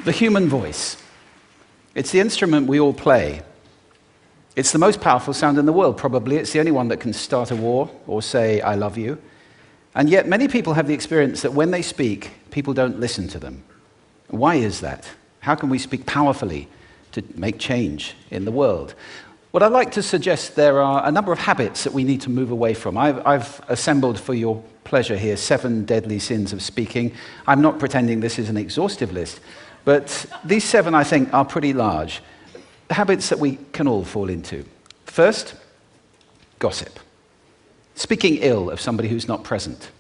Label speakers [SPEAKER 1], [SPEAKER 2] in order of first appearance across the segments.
[SPEAKER 1] The human voice. It's the instrument we all play. It's the most powerful sound in the world, probably. It's the only one that can start a war or say, I love you. And yet many people have the experience that when they speak, people don't listen to them. Why is that? How can we speak powerfully to make change in the world? What I'd like to suggest, there are a number of habits that we need to move away from. I've assembled for your pleasure here 7 deadly sins of speaking. I'm not pretending this is an exhaustive list, but these 7, I think, are pretty large. Habits that we can all fall into. First, gossip. Speaking ill of somebody who's not present.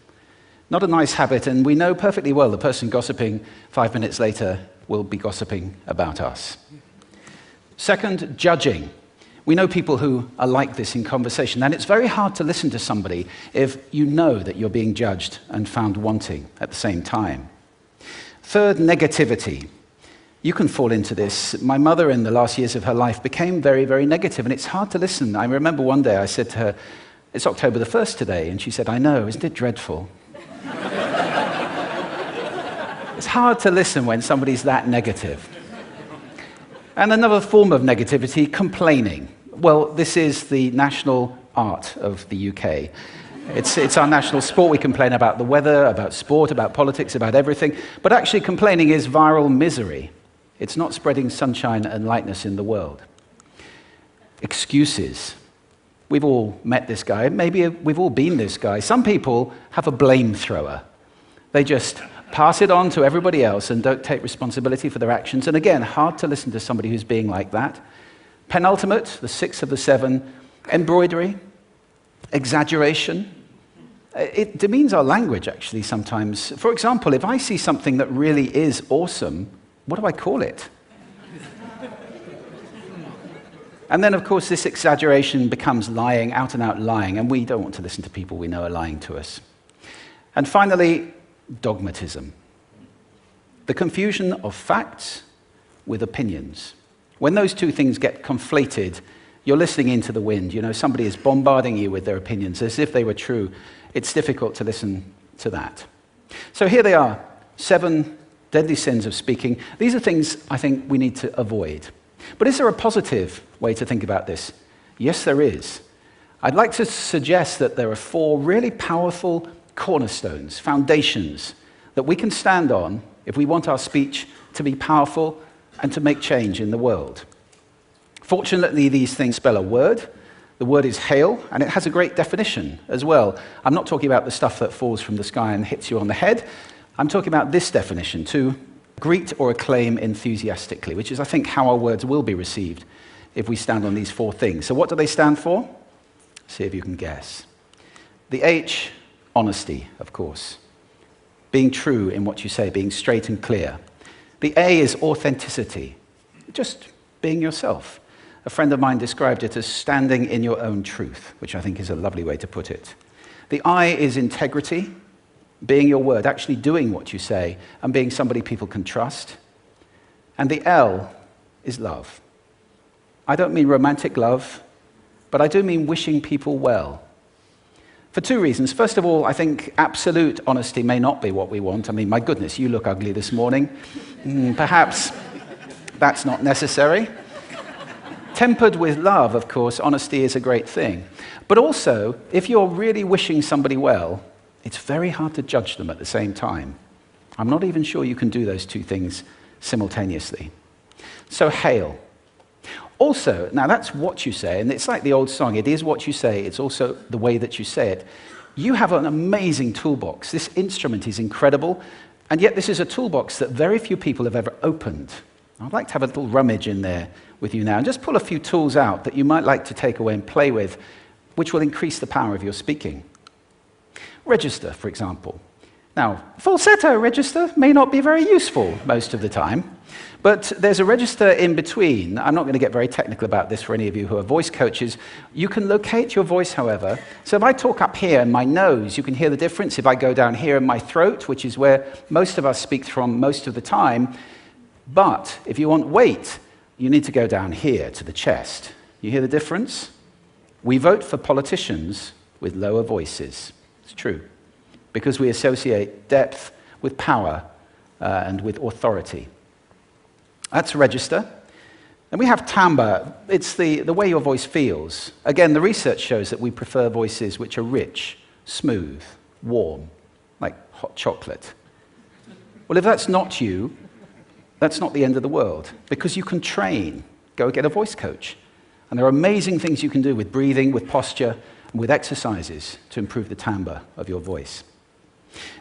[SPEAKER 1] Not a nice habit, and we know perfectly well the person gossiping 5 minutes later will be gossiping about us. Second, judging. We know people who are like this in conversation, and it's very hard to listen to somebody if you know that you're being judged and found wanting at the same time. Third, negativity. You can fall into this. My mother, in the last years of her life, became very, very negative, and it's hard to listen. I remember one day I said to her, it's October the 1st today, and she said, I know, isn't it dreadful? It's hard to listen when somebody's that negative. And another form of negativity, complaining. Well, this is the national art of the UK. It's our national sport. We complain about the weather, about sport, about politics, about everything. But actually complaining is viral misery. It's not spreading sunshine and lightness in the world. Excuses. We've all met this guy. Maybe we've all been this guy. Some people have a blame thrower. They just pass it on to everybody else and don't take responsibility for their actions. And again, hard to listen to somebody who's being like that. Penultimate, the 6th of the 7, embroidery, exaggeration. It demeans our language, actually, sometimes. For example, if I see something that really is awesome, what do I call it? And then, of course, this exaggeration becomes lying, out and out lying, and we don't want to listen to people we know are lying to us. And finally, dogmatism. The confusion of facts with opinions. When those two things get conflated, you're listening into the wind. You know, somebody is bombarding you with their opinions as if they were true. It's difficult to listen to that. So here they are, 7 deadly sins of speaking. These are things I think we need to avoid. But is there a positive way to think about this? Yes, there is. I'd like to suggest that there are 4 really powerful cornerstones, foundations, that we can stand on if we want our speech to be powerful and to make change in the world. Fortunately, these things spell a word. The word is hail, and it has a great definition as well. I'm not talking about the stuff that falls from the sky and hits you on the head. I'm talking about this definition, to greet or acclaim enthusiastically, which is, I think, how our words will be received if we stand on these 4 things. So what do they stand for? See if you can guess. The H, honesty, of course. Being true in what you say, being straight and clear. The A is authenticity, just being yourself. A friend of mine described it as standing in your own truth, which I think is a lovely way to put it. The I is integrity, being your word, actually doing what you say, and being somebody people can trust. And the L is love. I don't mean romantic love, but I do mean wishing people well. For 2 reasons. First of all, I think absolute honesty may not be what we want. I mean, my goodness, you look ugly this morning. Perhaps that's not necessary. Tempered with love, of course, honesty is a great thing. But also, if you're really wishing somebody well, it's very hard to judge them at the same time. I'm not even sure you can do those 2 things simultaneously. So, hail. Also, now that's what you say, and it's like the old song, it is what you say, it's also the way that you say it. You have an amazing toolbox. This instrument is incredible, and yet this is a toolbox that very few people have ever opened. I'd like to have a little rummage in there with you now, and just pull a few tools out that you might like to take away and play with, which will increase the power of your speaking. Register, for example. Now, falsetto register may not be very useful most of the time, but there's a register in between. I'm not going to get very technical about this for any of you who are voice coaches. You can locate your voice, however. So if I talk up here in my nose, you can hear the difference. If I go down here in my throat, which is where most of us speak from most of the time, but if you want weight, you need to go down here to the chest. You hear the difference? We vote for politicians with lower voices. It's true, because we associate depth with power and with authority. That's register. And we have timbre. It's the way your voice feels. Again, the research shows that we prefer voices which are rich, smooth, warm, like hot chocolate. Well, if that's not you, that's not the end of the world, because you can train. Go get a voice coach. And there are amazing things you can do with breathing, with posture, and with exercises to improve the timbre of your voice.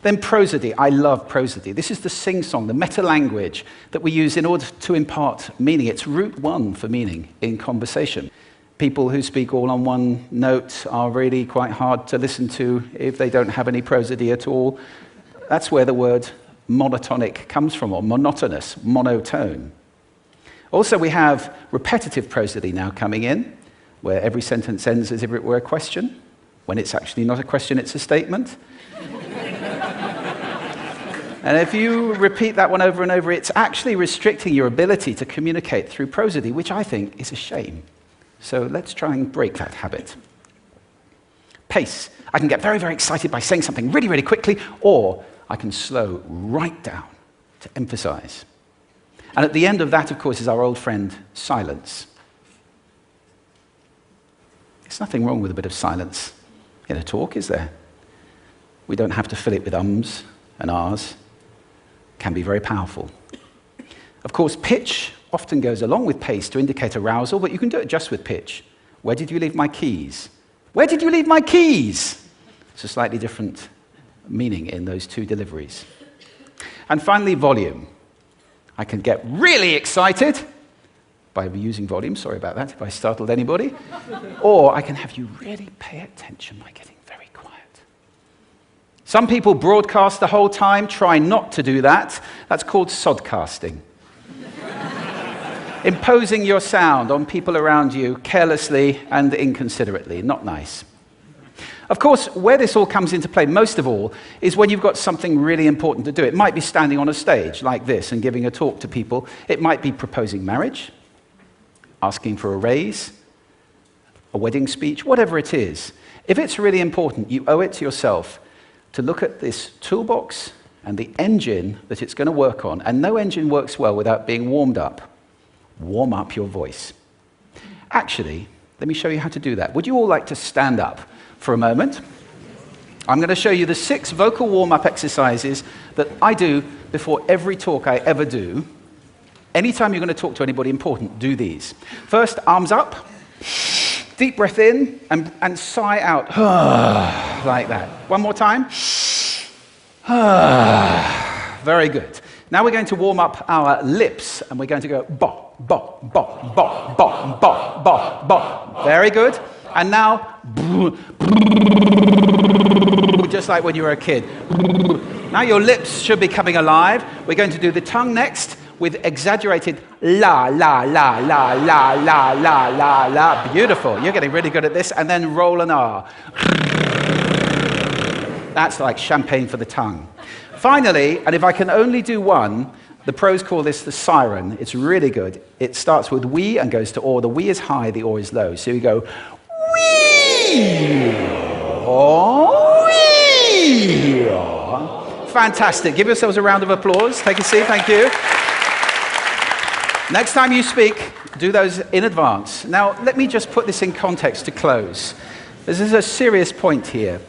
[SPEAKER 1] Then prosody. I love prosody. This is the sing-song, the meta-language that we use in order to impart meaning. It's route one for meaning in conversation. People who speak all on one note are really quite hard to listen to if they don't have any prosody at all. That's where the word monotonic comes from, or monotonous, monotone. Also, we have repetitive prosody now coming in, where every sentence ends as if it were a question, when it's actually not a question, it's a statement. And if you repeat that one over and over, it's actually restricting your ability to communicate through prosody, which I think is a shame. So let's try and break that habit. Pace. I can get very, very excited by saying something really, really quickly, or I can slow right down to emphasize. And at the end of that, of course, is our old friend, silence. There's nothing wrong with a bit of silence in a talk, is there? We don't have to fill it with ums and ahs. It can be very powerful. Of course, pitch often goes along with pace to indicate arousal, but you can do it just with pitch. Where did you leave my keys? Where did you leave my keys? It's a slightly different meaning in those two deliveries. And finally, volume. I can get really excited by using volume, sorry about that if I startled anybody, or I can have you really pay attention by getting very quiet. Some people broadcast the whole time, try not to do that. That's called sodcasting. Imposing your sound on people around you carelessly and inconsiderately, not nice. Of course, where this all comes into play most of all is when you've got something really important to do. It might be standing on a stage like this and giving a talk to people. It might be proposing marriage, asking for a raise, a wedding speech, whatever it is. If it's really important, you owe it to yourself to look at this toolbox and the engine that it's going to work on. And no engine works well without being warmed up. Warm up your voice. Actually, let me show you how to do that. Would you all like to stand up for a moment? I'm going to show you the 6 vocal warm-up exercises that I do before every talk I ever do. Anytime you're going to talk to anybody important, do these. First, arms up, deep breath in, and sigh out, like that. One more time. Very good. Now we're going to warm up our lips, and we're going to go bop, bop, bop, bop, bop, bop, bop, bop. Very good. And now, just like when you were a kid. Now your lips should be coming alive. We're going to do the tongue next with exaggerated la, la, la, la, la, la, la, la, la. Beautiful. You're getting really good at this. And then roll an R. That's like champagne for the tongue. Finally, and if I can only do one, the pros call this the siren. It's really good. It starts with we and goes to or. The we is high, the or is low. So you go wee, or, wee. Fantastic. Give yourselves a round of applause. Take a seat. Thank you. Next time you speak, do those in advance. Now, let me just put this in context to close. This is a serious point here.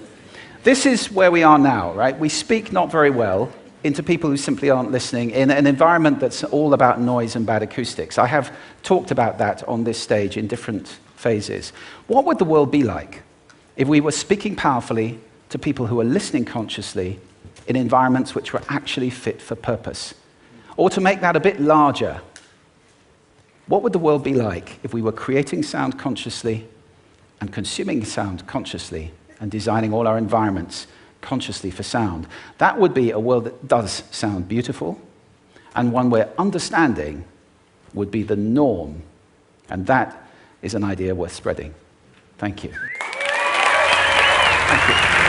[SPEAKER 1] This is where we are now, right? We speak not very well into people who simply aren't listening in an environment that's all about noise and bad acoustics. I have talked about that on this stage in different phases. What would the world be like if we were speaking powerfully to people who are listening consciously in environments which were actually fit for purpose? Or to make that a bit larger, what would the world be like if we were creating sound consciously and consuming sound consciously and designing all our environments consciously for sound? That would be a world that does sound beautiful, and one where understanding would be the norm. And that is an idea worth spreading. Thank you. Thank you.